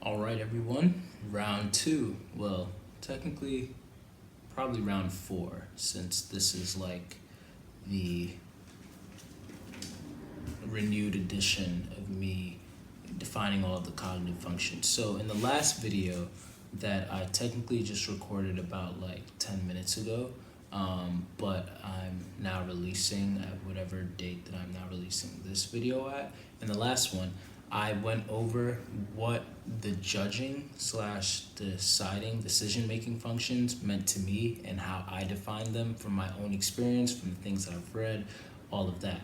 All right, everyone. Round two. Well, technically, probably round four, since this is like the renewed edition of me defining all of the cognitive functions. So, in the last video that I technically just recorded about like 10 minutes ago, but I'm now releasing at whatever date that I'm now releasing this video at. In the last one, I went over what the judging slash deciding decision making functions meant to me and how I define them from my own experience, from the things that I've read, all of that.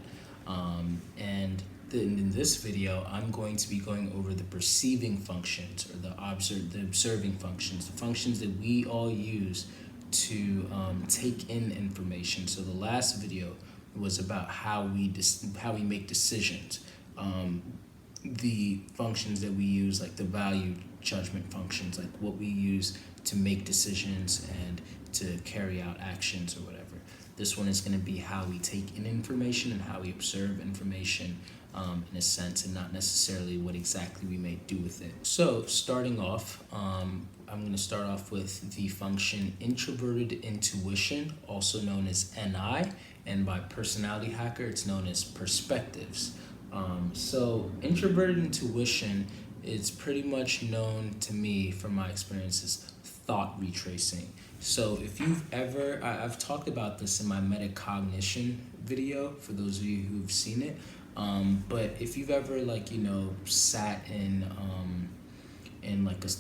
And then in this video, I'm going to be going over the perceiving functions or the observing functions, the functions that we all use to take in information. So the last video was about how we make decisions. The functions that we use, like the value judgment functions, like what we use to make decisions and to carry out actions or whatever. This one is going to be how we take in information and how we observe information in a sense, and not necessarily what exactly we may do with it. So starting off, I'm going to start off with the function Introverted Intuition, also known as NI, and by Personality Hacker, it's known as perspectives. So introverted intuition is pretty much known to me from my experiences thought retracing. So if you've ever, I've talked about this in my metacognition video for those of you who've seen it. But if you've ever sat in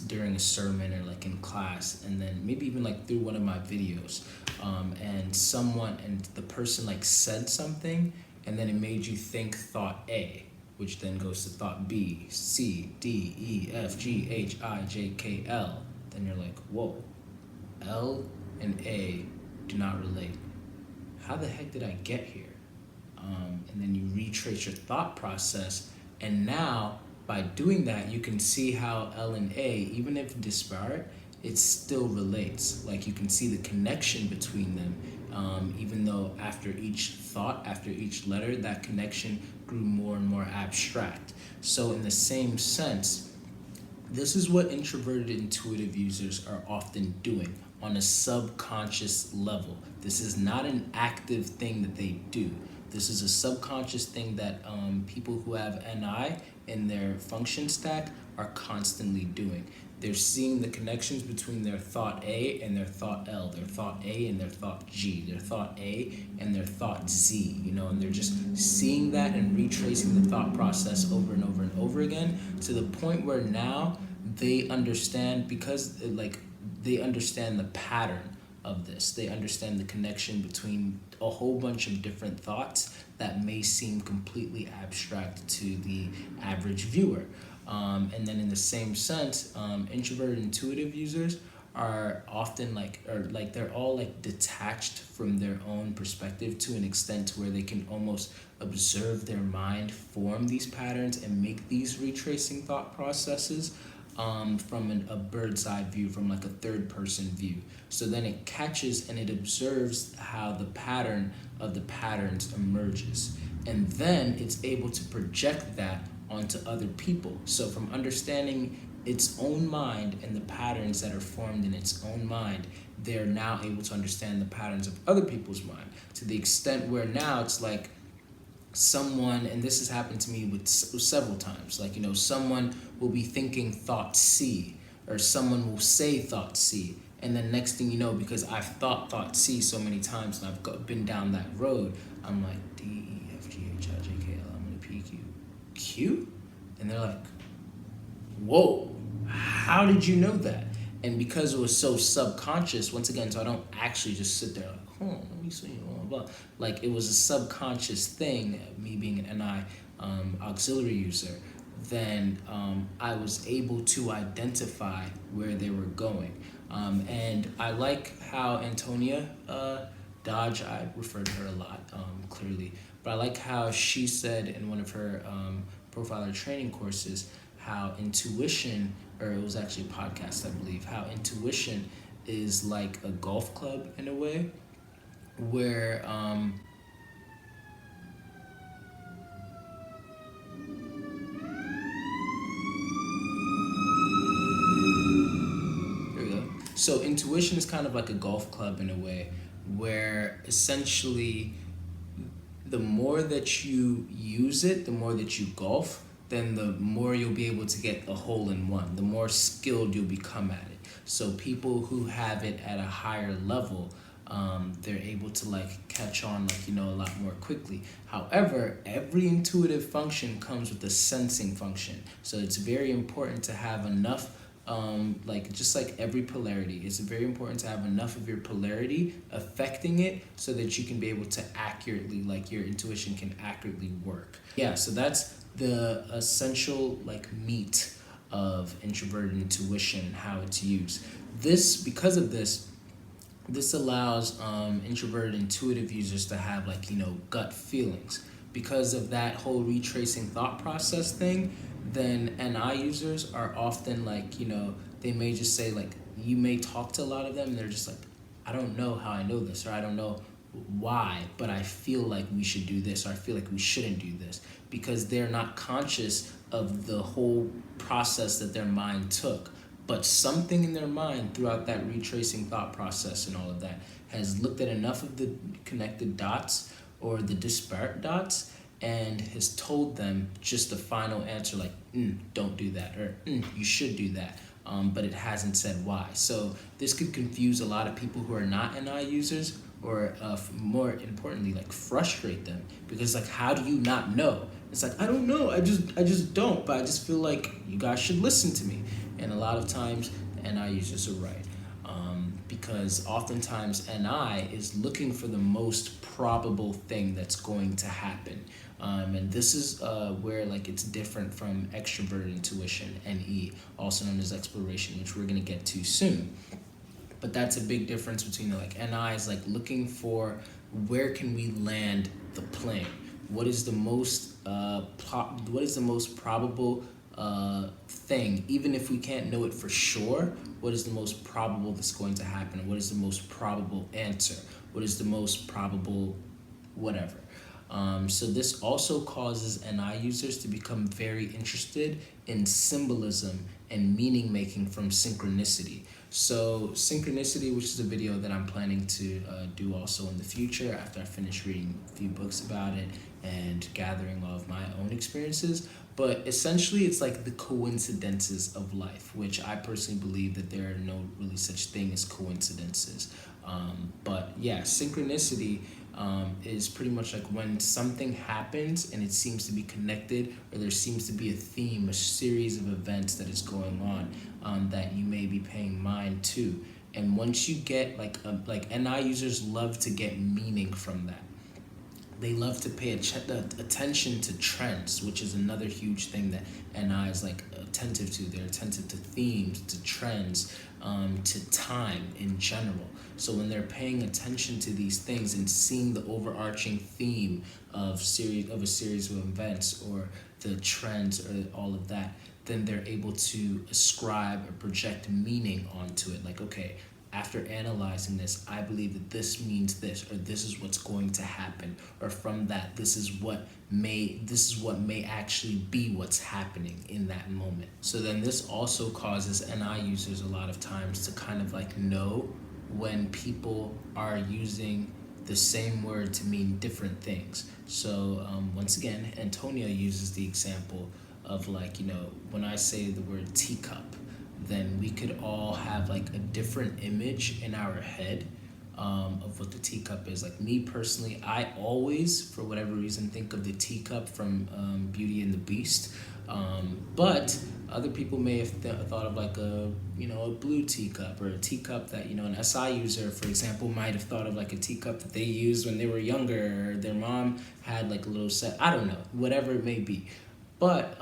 during a sermon or like in class, and then maybe even like through one of my videos, and the person like said something, and then it made you think thought A, which then goes to thought B, C, D, E, F, G, H, I, J, K, L. Then you're like, whoa, L and A do not relate. How the heck did I get here? And then you retrace your thought process, and now by doing that, you can see how L and A, even if disparate, it still relates. Like you can see the connection between them, even though after each thought, after each letter, that connection grew more and more abstract. So in the same sense, this is what introverted intuitive users are often doing on a subconscious level. This is not an active thing that they do. This is a subconscious thing that people who have NI in their function stack are constantly doing. They're seeing the connections between their thought A and their thought L, their thought A and their thought G, their thought A and their thought Z, and they're just seeing that and retracing the thought process over and over and over again to the point where now they understand, because they understand the pattern of this. They understand the connection between a whole bunch of different thoughts that may seem completely abstract to the average viewer. And then in the same sense, introverted intuitive users are often they're all detached from their own perspective to an extent to where they can almost observe their mind form these patterns and make these retracing thought processes from a bird's eye view, from like a third person view. So then it catches and it observes how the pattern of the patterns emerges. And then it's able to project that onto other people. So from understanding its own mind and the patterns that are formed in its own mind, they're now able to understand the patterns of other people's mind, to the extent where now it's like someone, and this has happened to me with several times, someone will be thinking thought C, or someone will say thought C, and then next thing you know, because I've thought C so many times and I've been down that road, I'm like D, E, F, G, H, I, J, K, L, I'm gonna P, Q, Q? And they're like, whoa, how did you know that? And because it was so subconscious, once again, so I don't actually just sit there like, let me see, blah, blah. Like it was a subconscious thing, me being an NI auxiliary user, then I was able to identify where they were going. And I like how Antonia Dodge, I refer to her a lot, clearly, but I like how she said in one of her profiler training courses, how intuition, or it was actually a podcast, I believe, how intuition is like a golf club in a way, where So intuition is kind of like a golf club in a way, where essentially the more that you use it, the more that you golf, then the more you'll be able to get a hole in one, the more skilled you'll become at it. So people who have it at a higher level, they're able to like catch on like, a lot more quickly. However, every intuitive function comes with a sensing function. So it's very important to have enough like just like every polarity, it's very important to have enough of your polarity affecting it so that you can be able to accurately, like your intuition can accurately work. Yeah, so that's the essential like meat of introverted intuition, how it's used. Because of this allows introverted intuitive users to have like, gut feelings. Because of that whole retracing thought process thing, then NI users are often like, they may just say like, you may talk to a lot of them and they're just like, I don't know how I know this, or I don't know why, but I feel like we should do this, or I feel like we shouldn't do this, because they're not conscious of the whole process that their mind took. But something in their mind throughout that retracing thought process and all of that has looked at enough of the connected dots or the disparate dots and has told them just the final answer, like, don't do that, or you should do that. But it hasn't said why. So this could confuse a lot of people who are not NI users, or more importantly, like frustrate them, because like, how do you not know? It's like, I don't know, I just don't, but I just feel like you guys should listen to me. And a lot of times NI users are right, because oftentimes NI is looking for the most probable thing that's going to happen. And this is where like it's different from extroverted intuition, NE, also known as exploration, which we're gonna get to soon. But that's a big difference between like NI is like looking for where can we land the plane. What is the most probable thing, even if we can't know it for sure? What is the most probable that's going to happen? What is the most probable answer? What is the most probable whatever? So this also causes NI users to become very interested in symbolism and meaning making from synchronicity. So synchronicity, which is a video that I'm planning to do also in the future after I finish reading a few books about it and gathering all of my own experiences. But essentially it's like the coincidences of life, which I personally believe that there are no really such thing as coincidences. But yeah, synchronicity is pretty much like when something happens and it seems to be connected, or there seems to be a theme, a series of events that is going on that you may be paying mind to. And once you get like NI users love to get meaning from that. They love to pay attention to trends, which is another huge thing that NI is like attentive to. They're attentive to themes, to trends, to time in general. So when they're paying attention to these things and seeing the overarching theme of a series of events, or the trends, or all of that, then they're able to ascribe or project meaning onto it. Like, okay, after analyzing this, I believe that this means this, or this is what's going to happen, or from that, this is what may actually be what's happening in that moment. So then this also causes NI users a lot of times to kind of like know when people are using the same word to mean different things. So once again, Antonio uses the example of like, when I say the word teacup, then we could all have like a different image in our head of what the teacup is. Like me personally, I always, for whatever reason, think of the teacup from Beauty and the Beast. But other people may have thought of like a blue teacup, or a teacup that, an SI user, for example, might have thought of like a teacup that they used when they were younger, or their mom had like a little set, I don't know, whatever it may be. But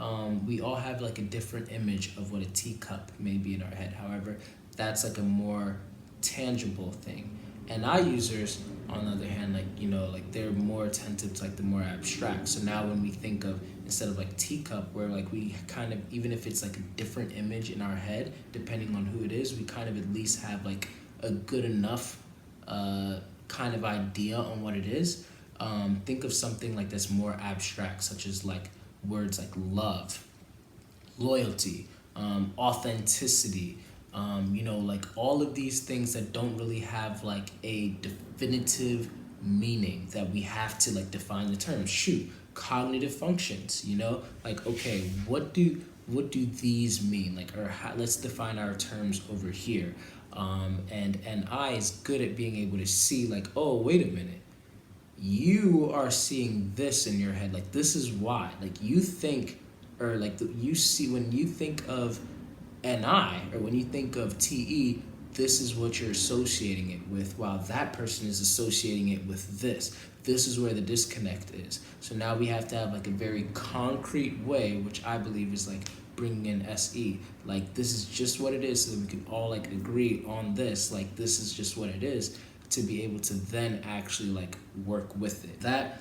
we all have like a different image of what a teacup may be in our head. However, that's like a more tangible thing. And NI users, on the other hand, like they're more attentive to like the more abstract. So now when we think of, instead of like teacup, where like we kind of, even if it's like a different image in our head, depending on who it is, we kind of at least have like a good enough kind of idea on what it is. Think of something like that's more abstract, such as like words like love, loyalty, authenticity, like all of these things that don't really have like a definitive meaning that we have to like define the term. Shoot, cognitive functions, like, okay, what do these mean? Like, or how, let's define our terms over here. And I is good at being able to see like, oh, wait a minute, you are seeing this in your head, like this is why, like you think, or like you see when you think of NI, or when you think of TE, this is what you're associating it with, while that person is associating it with this is where the disconnect is. So now we have to have like a very concrete way, which I believe is like bringing in SE, like this is just what it is, so that we can all like agree on this, like this is just what it is, to be able to then actually like work with it. That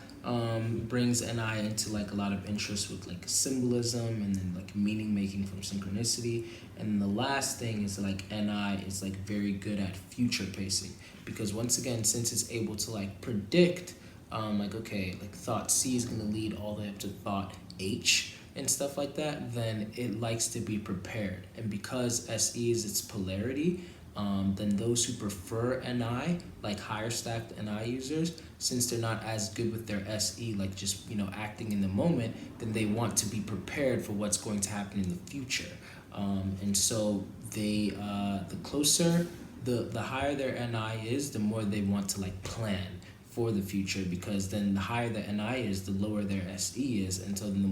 brings NI into like a lot of interest with like symbolism, and then like meaning making from synchronicity. And the last thing is like NI is like very good at future pacing, because once again, since it's able to like predict like, okay, like thought C is going to lead all the way up to thought H and stuff like that, then it likes to be prepared. And because SE is its polarity, then those who prefer NI, like higher stacked NI users, since they're not as good with their SE, like just, acting in the moment, then they want to be prepared for what's going to happen in the future. And so they, the closer, the higher their NI is, the more they want to like plan for the future, because then the higher the NI is, the lower their SE is, and so then the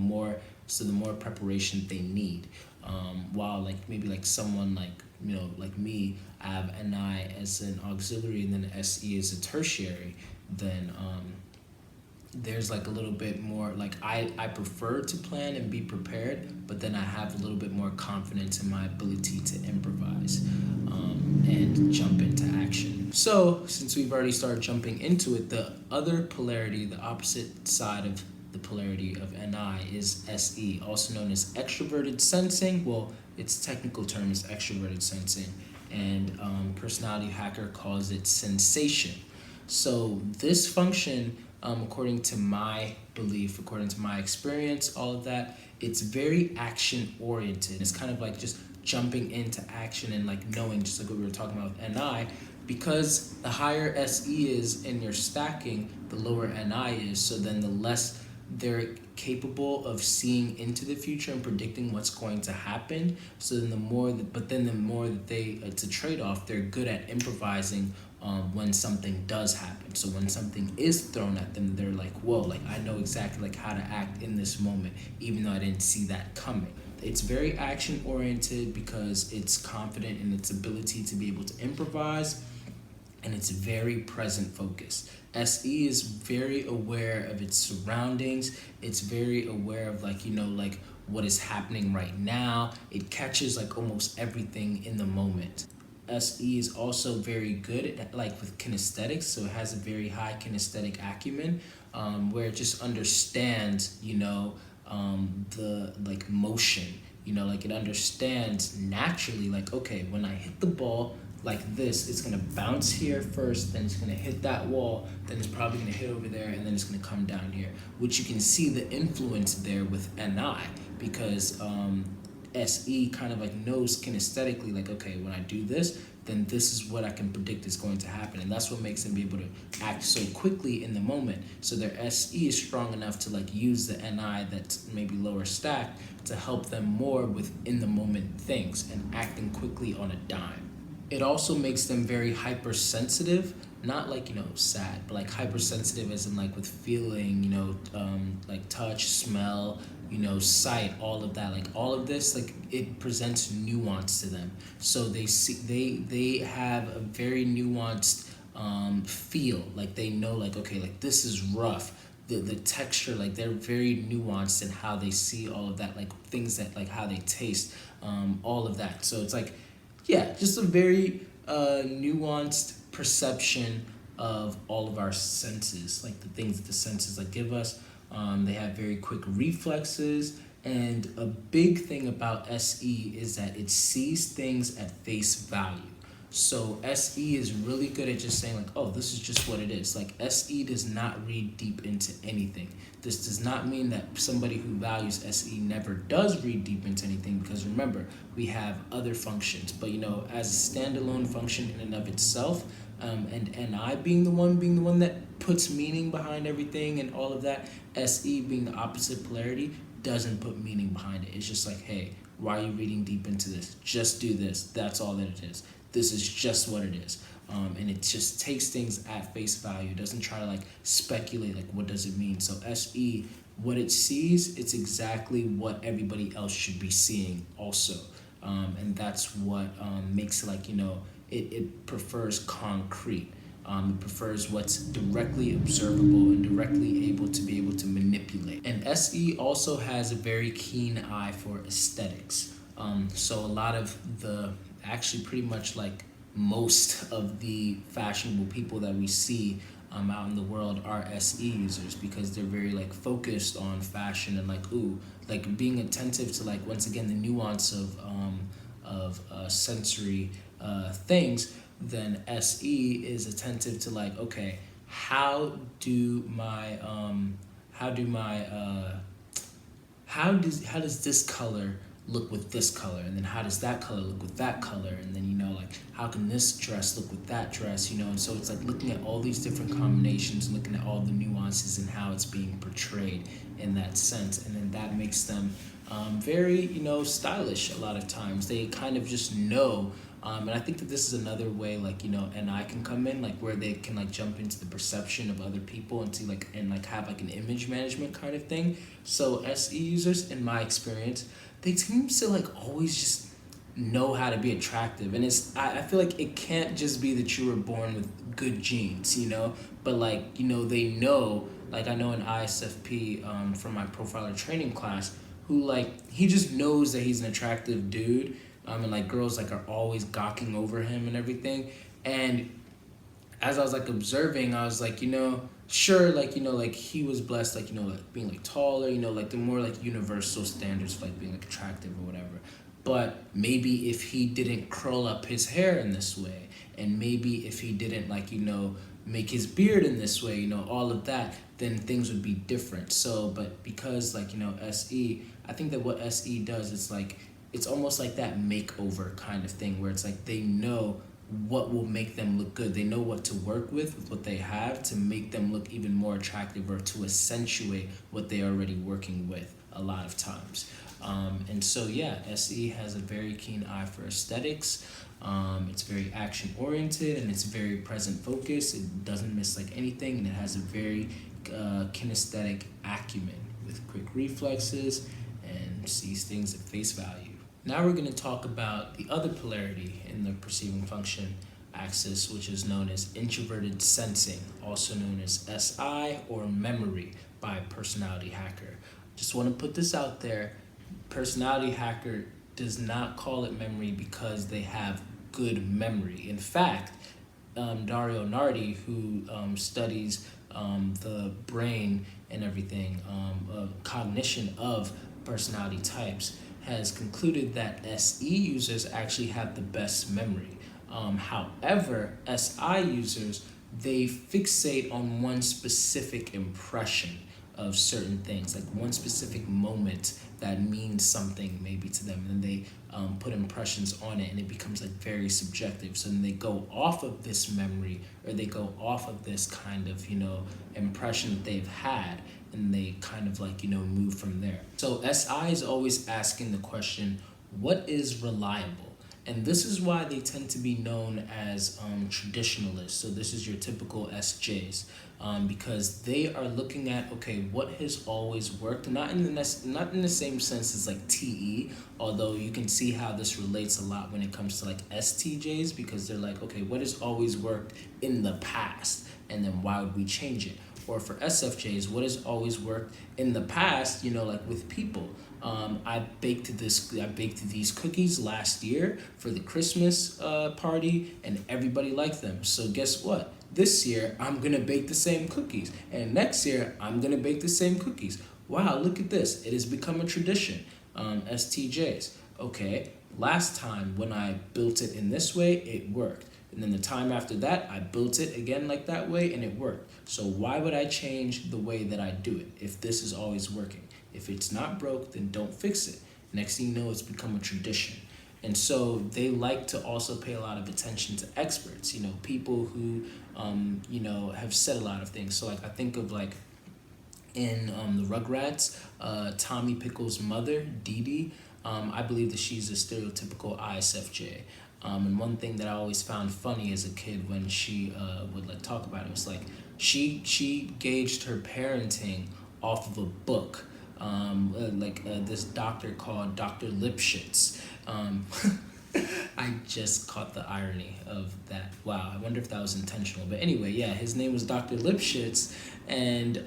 more preparation they need. While like maybe like someone like, like me, I have NI as an auxiliary and then SE as a tertiary, then there's like a little bit more, like I prefer to plan and be prepared, but then I have a little bit more confidence in my ability to improvise and jump into action. So since we've already started jumping into it, the other polarity, the opposite side of the polarity of NI, is SE, also known as extroverted sensing. Well, its technical term is extroverted sensing, and Personality Hacker calls it sensation. So this function, according to my belief, according to my experience, all of that, it's very action oriented. It's kind of like just jumping into action and like knowing, just like what we were talking about with NI, because the higher SE is in your stacking, the lower NI is. So then the less they're capable of seeing into the future and predicting what's going to happen. So then the more that they, it's a trade-off, they're good at improvising when something does happen. So when something is thrown at them, they're like, whoa, like I know exactly like how to act in this moment, even though I didn't see that coming. It's very action oriented because it's confident in its ability to be able to improvise, and it's very present focused. SE is very aware of its surroundings. It's very aware of like, like what is happening right now. It catches like almost everything in the moment. SE is also very good at like with kinesthetics, so it has a very high kinesthetic acumen, where it just understands, the like motion, like it understands naturally, like, okay, when I hit the ball like this, it's gonna bounce here first, then it's gonna hit that wall, then it's probably gonna hit over there, and then it's gonna come down here, which you can see the influence there with NI, because SE kind of like knows kinesthetically, like, okay, when I do this, then this is what I can predict is going to happen. And that's what makes them be able to act so quickly in the moment. So their SE is strong enough to like use the NI that's maybe lower stacked to help them more with in the moment things and acting quickly on a dime. It also makes them very hypersensitive, not like, sad, but like hypersensitive as in like with feeling, like touch, smell, sight, all of that, like all of this, like it presents nuance to them. So they have a very nuanced feel, like they know like, okay, like this is rough. The texture, like they're very nuanced in how they see all of that, like things that like how they taste, all of that. So it's like, yeah, just a very nuanced perception of all of our senses, like the things that the senses like give us. They have very quick reflexes, and a big thing about SE is that it sees things at face value. So SE is really good at just saying like, oh, this is just what it is. Like SE does not read deep into anything. This does not mean that somebody who values SE never does read deep into anything, because remember, we have other functions. But as a standalone function in and of itself, and NI being the one that puts meaning behind everything and all of that, SE being the opposite polarity doesn't put meaning behind it. It's just like, hey, why are you reading deep into this? Just do this. That's all that it is. This is just what it is. And it just takes things at face value. It doesn't try to like speculate like what does it mean. So SE, what it sees, it's exactly what everybody else should be seeing also. And that's what makes it like, it prefers concrete. It prefers what's directly observable and directly able to manipulate. And SE also has a very keen eye for aesthetics. So a lot of actually pretty much like most of the fashionable people that we see out in the world are SE users, because they're very like focused on fashion and like being attentive to like, once again, the nuance of sensory things. Then SE is attentive to like, okay, how does this color look with this color, and then how does that color look with that color, and then like how can this dress look with that dress, and so it's like looking at all these different combinations and looking at all the nuances and how it's being portrayed in that sense. And then that makes them very stylish. A lot of times they kind of just know. And I think that this is another way, like, and I can come in, like, where they can, like, jump into the perception of other people and see, like, and, like, have, like, an image management kind of thing. So SE users, in my experience, they seem to, like, always just know how to be attractive. And I feel like it can't just be that you were born with good genes, but, like, they know, like, I know an ISFP from my profiler training class who, like, he just knows that he's an attractive dude. And like girls like are always gawking over him and everything. And as I was like observing, I was like, sure, like, like he was blessed, like, like being like taller, like the more like universal standards of like being like attractive or whatever. But maybe if he didn't curl up his hair in this way, and maybe if he didn't like, make his beard in this way, all of that, then things would be different. So, but because like, SE, I think that what SE does is like, it's almost like that makeover kind of thing, where it's like they know what will make them look good. They know what to work with what they have to make them look even more attractive, or to accentuate what they're already working with a lot of times. And so, yeah, SE has a very keen eye for aesthetics. It's very action oriented and it's very present focused. It doesn't miss like anything, and it has a very kinesthetic acumen with quick reflexes and sees things at face value. Now we're going to talk about the other polarity in the perceiving function axis, which is known as introverted sensing, also known as SI or memory by Personality Hacker. Just want to put this out there. Personality Hacker does not call it memory because they have good memory. In fact, Dario Nardi, who studies the brain and everything, cognition of personality types, has concluded that SE users actually have the best memory. However, SI users, they fixate on one specific impression of certain things, like one specific moment that means something maybe to them, and they put impressions on it, and it becomes like very subjective. So then they go off of this memory, or they go off of this kind of impression that they've had, and they kind of like move from there. So SI is always asking the question, what is reliable? And this is why they tend to be known as traditionalists. So this is your typical SJs, because they are looking at, okay, what has always worked, not in the same sense as like TE, although you can see how this relates a lot when it comes to like STJs, because they're like, okay, what has always worked in the past, and then why would we change it? Or for SFJs, what has always worked in the past, like with people. I baked these cookies last year for the Christmas party, and everybody liked them. So guess what? This year, I'm going to bake the same cookies. And next year, I'm going to bake the same cookies. Wow, look at this. It has become a tradition. STJs. Okay, last time when I built it in this way, it worked. And then the time after that, I built it again like that way and it worked. So why would I change the way that I do it if this is always working? If it's not broke, then don't fix it. Next thing you know, it's become a tradition. And so they like to also pay a lot of attention to experts, people who, have said a lot of things. So like I think of like in the Rugrats, Tommy Pickles' mother, Dee Dee, I believe that she's a stereotypical ISFJ. And one thing that I always found funny as a kid when she would like talk about it was like she gauged her parenting off of a book, this doctor called Dr. Lipschitz. I just caught the irony of that. Wow, I wonder if that was intentional. But anyway, yeah, his name was Dr. Lipschitz, and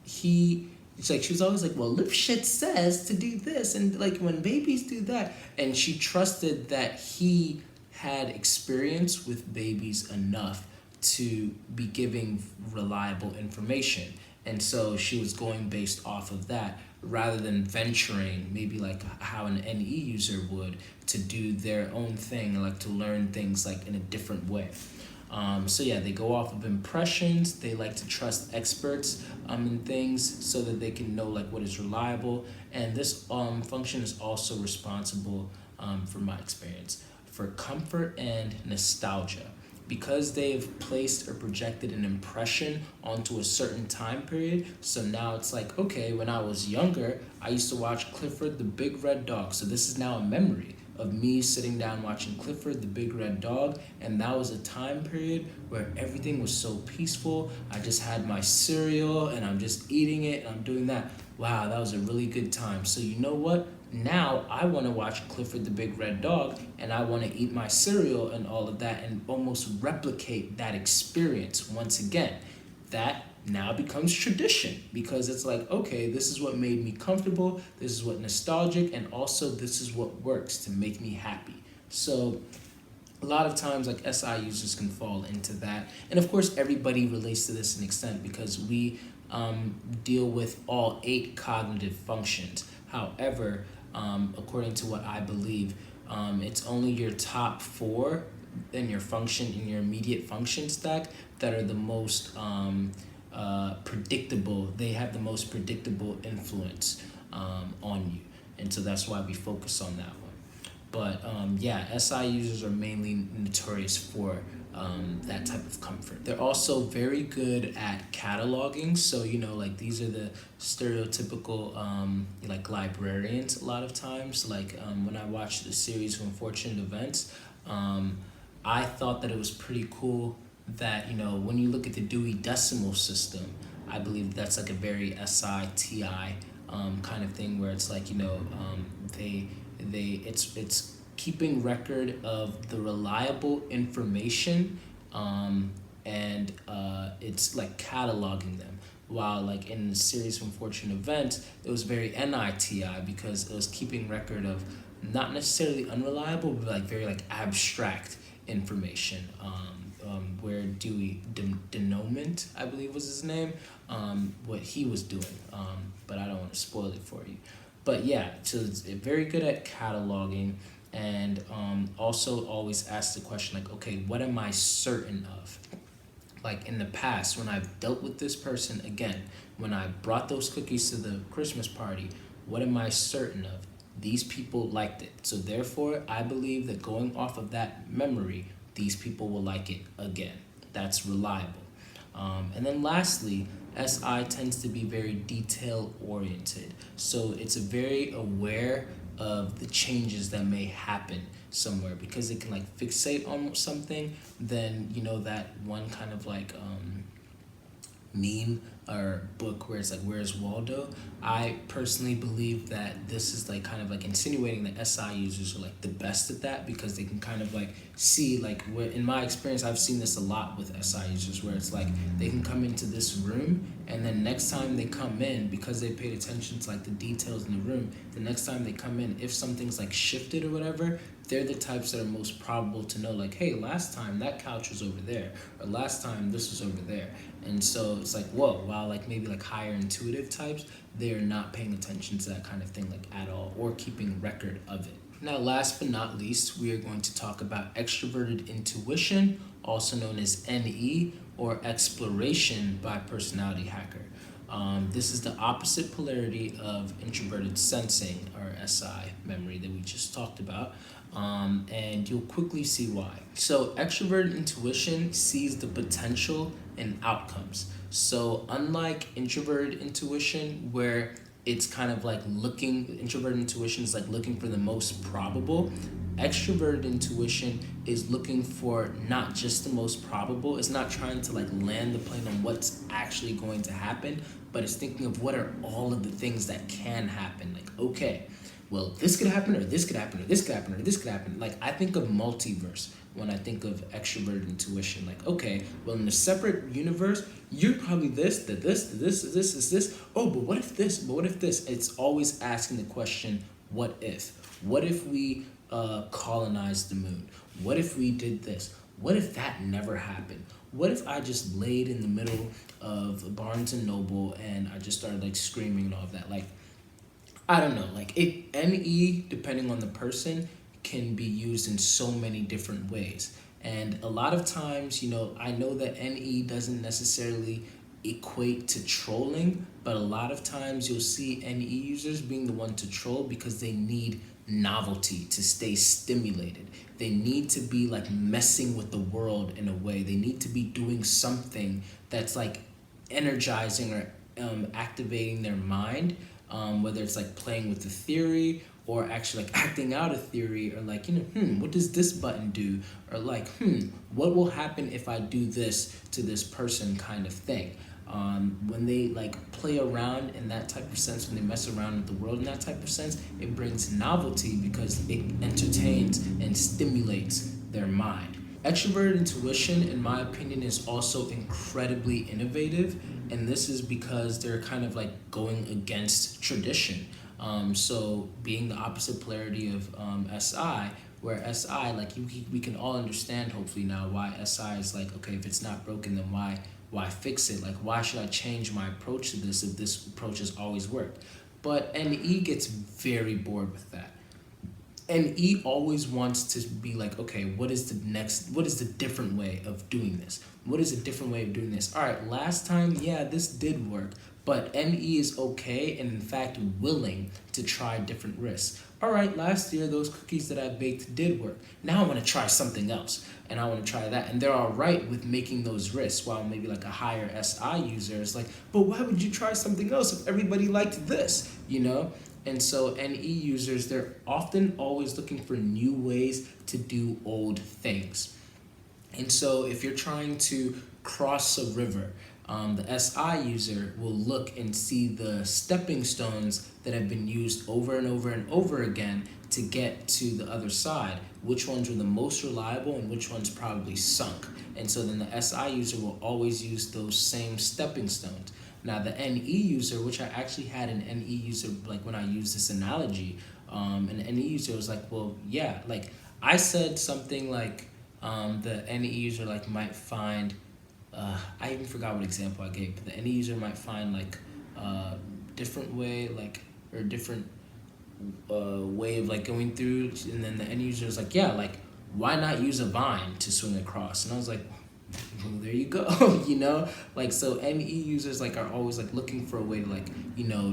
she was always like, well, Lipschitz says to do this, and like when babies do that, and she trusted that he had experience with babies enough to be giving reliable information. And so she was going based off of that rather than venturing, maybe like how an NE user would, to do their own thing, like to learn things like in a different way. So yeah, they go off of impressions. They like to trust experts in things so that they can know like what is reliable. And this function is also responsible, from my experience, for comfort and nostalgia. Because they've placed or projected an impression onto a certain time period, so now it's like, okay, when I was younger, I used to watch Clifford the Big Red Dog. So this is now a memory of me sitting down watching Clifford the Big Red Dog, and that was a time period where everything was so peaceful. I just had my cereal and I'm just eating it and I'm doing that. Wow, that was a really good time. So you know what? Now I want to watch Clifford the Big Red Dog and I want to eat my cereal and all of that and almost replicate that experience once again. That now becomes tradition because it's like, okay, this is what made me comfortable, this is what nostalgic, and also this is what works to make me happy. So a lot of times like SI users can fall into that. And of course everybody relates to this an extent because we deal with all 8 cognitive functions. However, according to what I believe, it's only your top 4 in your immediate function stack that are the most predictable. They have the most predictable influence on you. And so that's why we focus on that one. But SI users are mainly notorious for that type of comfort. They're also very good at cataloging. So, like these are the stereotypical like librarians a lot of times. Like when I watched the series of Unfortunate Events, I thought that it was pretty cool that, when you look at the Dewey Decimal System, I believe that's like a very SI-TI kind of thing where it's like, it's keeping record of the reliable information, and it's like cataloging them. While like in the series of Unfortunate Events, it was very NITI because it was keeping record of not necessarily unreliable, but like very like abstract information. Where Dewey Denouement, I believe was his name, what he was doing. But I don't want to spoil it for you. But yeah, so it's very good at cataloging, and also always ask the question like, okay, what am I certain of? Like in the past, when I've dealt with this person again, when I brought those cookies to the Christmas party, what am I certain of? These people liked it. So therefore, I believe that going off of that memory, these people will like it again. That's reliable. And then lastly, SI tends to be very detail oriented. So it's very aware of the changes that may happen somewhere because it can like fixate on something. Then, that one kind of like meme or book where it's like, where's Waldo? I personally believe that this is like kind of like insinuating that SI users are like the best at that because they can kind of like see like where, in my experience, I've seen this a lot with SI users where it's like they can come into this room and then next time they come in, because they paid attention to like the details in the room, the next time they come in, if something's like shifted or whatever, they're the types that are most probable to know like, hey, last time that couch was over there, or last time this was over there. And so it's like, whoa, while like maybe like higher intuitive types, they're not paying attention to that kind of thing like at all or keeping record of it. Now, last but not least, we are going to talk about extroverted intuition, also known as NE, or exploration by personality hacker. This is the opposite polarity of introverted sensing, or SI memory, that we just talked about. And you'll quickly see why. So, extroverted intuition sees the potential in outcomes. So, unlike introverted intuition, where it's kind of like introverted intuition is like looking for the most probable. Extroverted intuition is looking for not just the most probable. It's not trying to like land the plane on what's actually going to happen, but it's thinking of what are all of the things that can happen. Like, okay, well, this could happen, or this could happen, or this could happen, or this could happen. Like, I think of multiverse when I think of extroverted intuition. Like, okay, well, in a separate universe, you're probably this, this. Oh, but what if this? But what if this? It's always asking the question, what if? What if we colonized the moon? What if we did this? What if that never happened? What if I just laid in the middle of Barnes and Noble and I just started like screaming and all of that? Like, I don't know, like NE, depending on the person, can be used in so many different ways. And a lot of times, I know that NE doesn't necessarily equate to trolling, but a lot of times you'll see NE users being the one to troll because they need novelty to stay stimulated. They need to be like messing with the world in a way. They need to be doing something that's like energizing or activating their mind, whether it's like playing with the theory or actually like acting out a theory, or like, what does this button do? Or like, what will happen if I do this to this person, kind of thing. When they like play around in that type of sense, when they mess around with the world in that type of sense, it brings novelty because it entertains and stimulates their mind. Extroverted intuition, in my opinion, is also incredibly innovative, and this is because they're kind of like going against tradition. So being the opposite polarity of SI, where SI, like we can all understand hopefully now why SI is like, okay, if it's not broken, then why fix it? Like, why should I change my approach to this if this approach has always worked? But NE gets very bored with that. NE always wants to be like, okay, what is the different way of doing this? What is a different way of doing this? All right, last time, yeah, this did work, but NE is okay and in fact willing to try different risks. All right, last year, those cookies that I baked did work. Now I want to try something else, and I want to try that. And they're all right with making those risks, while maybe like a higher SI user is like, but why would you try something else if everybody liked this, And so NE users, they're often always looking for new ways to do old things. And so if you're trying to cross a river, the SI user will look and see the stepping stones that have been used over and over and over again to get to the other side. Which ones were the most reliable and which ones probably sunk. And so then the SI user will always use those same stepping stones. Now the NE user, which I actually had an NE user, like when I used this analogy, an NE user was like, well, yeah, like I said something like the NE user like might find, I even forgot what example I gave, but the NE user might find like a different way, like, or different way of like going through, and then the NE user was like, yeah, like why not use a vine to swing across? And I was like, well, there you go, like, so NE users like are always like looking for a way to like,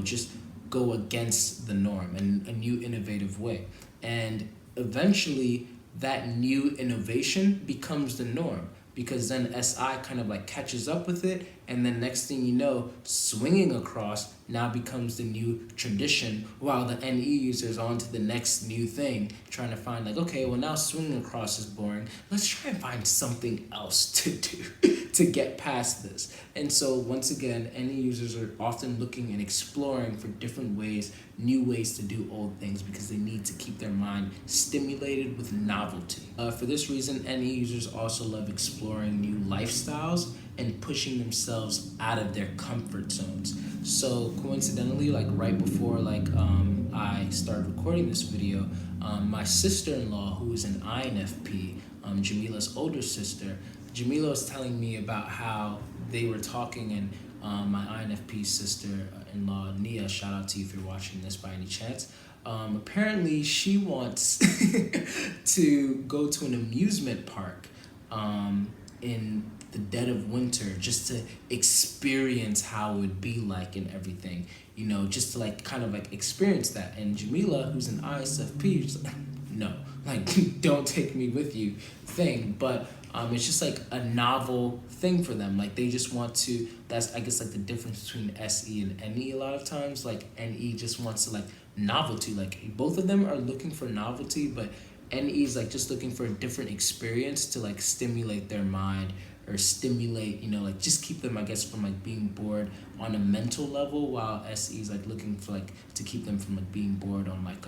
just go against the norm and a new innovative way. And eventually that new innovation becomes the norm, because then SI kind of like catches up with it, and then next thing you know, swinging across now becomes the new tradition, while the NE user is on to the next new thing, trying to find like, okay, well now swinging across is boring, let's try and find something else to do to get past this. And so once again, NE users are often looking and exploring for different ways, new ways to do old things, because they need to keep their mind stimulated with novelty. For this reason, NE users also love exploring new lifestyles and pushing themselves out of their comfort zones. So coincidentally, like right before I started recording this video, my sister-in-law, who is an INFP, Jamila's older sister, Jamila was telling me about how they were talking, and my INFP sister-in-law, Nia, shout out to you if you're watching this by any chance, Apparently she wants to go to an amusement park in the dead of winter just to experience how it would be like and everything, just to like kind of like experience that. And Jamila, who's an ISFP, is like, no, like don't take me with you thing. But it's just like a novel thing for them. Like they just want to. That's, I guess, like the difference between SE and NE. A lot of times, like NE just wants to like novelty. Like both of them are looking for novelty, but NE is like just looking for a different experience to like stimulate their mind, or stimulate, like just keep them, I guess, from like being bored on a mental level, while SE is like looking for like to keep them from like being bored on like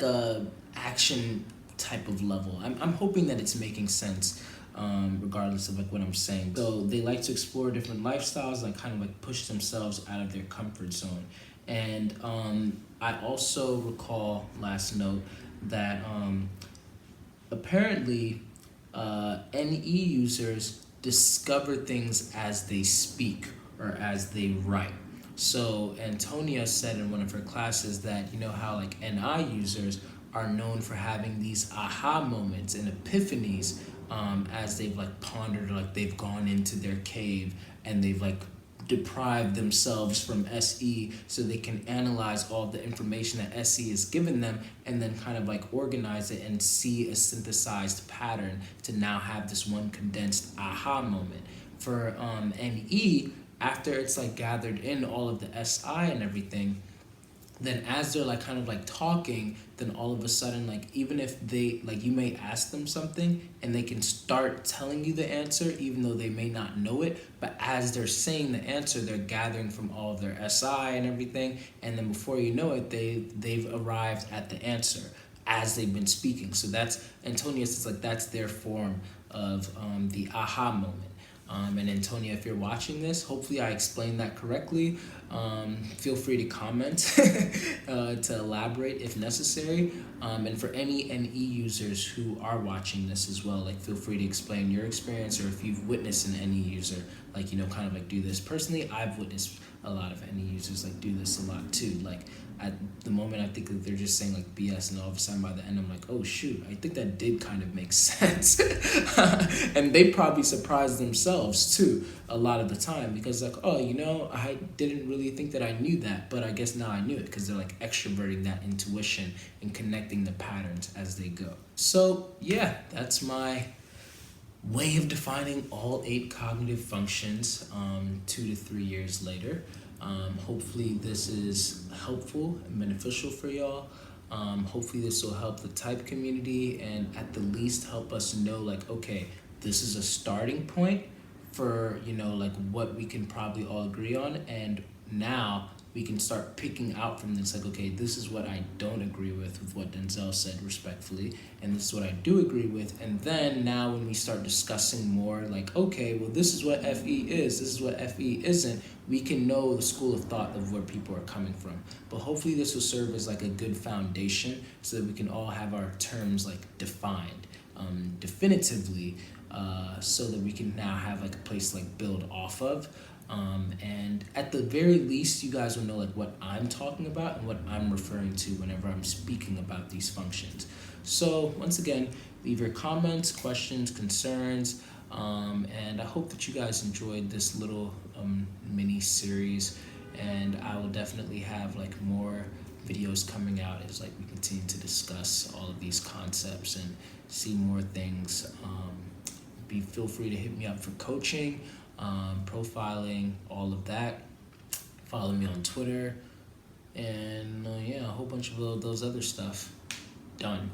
a action type of level. I'm hoping that it's making sense, regardless of like what I'm saying. So they like to explore different lifestyles, like kind of like push themselves out of their comfort zone. And I also recall, last note, that apparently NE users discover things as they speak or as they write. So Antonia said in one of her classes that, how like NI users are known for having these aha moments and epiphanies, as they've like pondered, like they've gone into their cave and they've like deprived themselves from SE so they can analyze all the information that SE has given them, and then kind of like organize it and see a synthesized pattern to now have this one condensed aha moment. For NE, after it's like gathered in all of the SI and everything, then as they're like kind of like talking, then all of a sudden, like even if they like, you may ask them something and they can start telling you the answer even though they may not know it, but as they're saying the answer, they're gathering from all of their SI and everything, and then before you know it, they've arrived at the answer as they've been speaking. So that's Antonia says, like that's their form of the aha moment. And Antonia, if you're watching this, hopefully I explained that correctly. Feel free to comment to elaborate if necessary. And for any NE users who are watching this as well, like feel free to explain your experience, or if you've witnessed an NE user, like, kind of like do this. Personally, I've witnessed a lot of NE users like do this a lot too. Like at the moment, I think that they're just saying like BS, and all of a sudden by the end, I'm like, oh shoot, I think that did kind of make sense. And they probably surprise themselves too a lot of the time, because like, oh, I didn't really think that I knew that, but I guess now I knew it, because they're like extroverting that intuition and connecting the patterns as they go. So yeah, that's my way of defining all 8 cognitive functions 2 to 3 years later. Hopefully this is helpful and beneficial for y'all. Hopefully this will help the type community, and at the least help us know like, okay, this is a starting point for, like what we can probably all agree on. And now we can start picking out from this, like, okay, this is what I don't agree with what Denzel said, respectfully, and this is what I do agree with. And then now when we start discussing more, like, okay, well, this is what FE is, this is what FE isn't, we can know the school of thought of where people are coming from. But hopefully this will serve as like a good foundation so that we can all have our terms like defined definitively, so that we can now have like a place to like build off of. And at the very least, you guys will know like what I'm talking about and what I'm referring to whenever I'm speaking about these functions. So once again, leave your comments, questions, concerns, and I hope that you guys enjoyed this little mini series, and I will definitely have like more videos coming out as like we continue to discuss all of these concepts and see more things. Feel free to hit me up for coaching, profiling, all of that. Follow me on Twitter, and yeah, a whole bunch of those other stuff. Done.